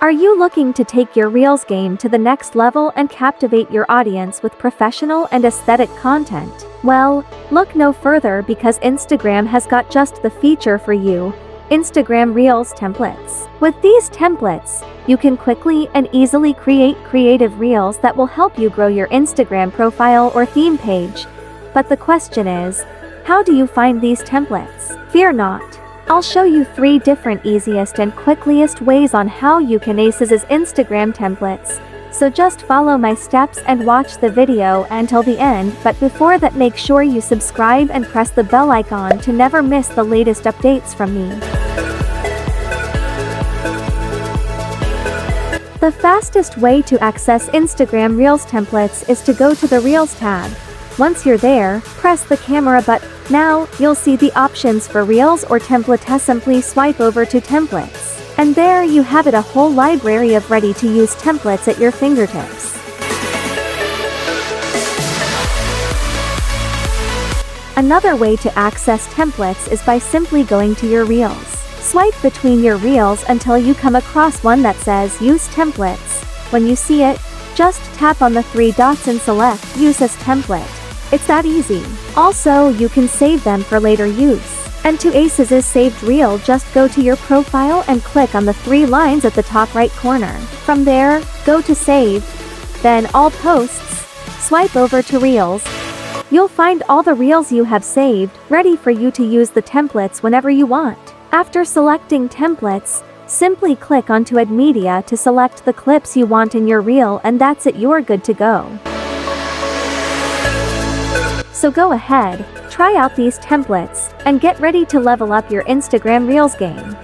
Are you looking to take your Reels game to the next level and captivate your audience with professional and aesthetic content? Well, look no further because Instagram has got just the feature for you: Instagram Reels templates. With these templates, you can quickly and easily create creative reels that will help you grow your Instagram profile or theme page. But the question is, how do you find these templates? Fear not. I'll show you 3 different easiest and quickest ways on how you can ace Instagram templates. So just follow my steps and watch the video until the end, but before that, make sure you subscribe and press the bell icon to never miss the latest updates from me. The fastest way to access Instagram Reels templates is to go to the Reels tab. Once you're there, press the camera button. Now, you'll see the options for Reels or template. Simply swipe over to Templates. And there you have it, a whole library of ready-to-use templates at your fingertips. Another way to access templates is by simply going to your Reels. Swipe between your Reels until you come across one that says Use Templates. When you see it, just tap on the 3 dots and select Use as Template. It's that easy. Also, you can save them for later use. And to ace this saved reel, just go to your profile and click on the 3 lines at the top right corner. From there, go to Save, then All Posts, swipe over to Reels. You'll find all the reels you have saved, ready for you to use the templates whenever you want. After selecting templates, simply click onto Add Media to select the clips you want in your reel, and that's it, you're good to go. So go ahead, try out these templates, and get ready to level up your Instagram Reels game.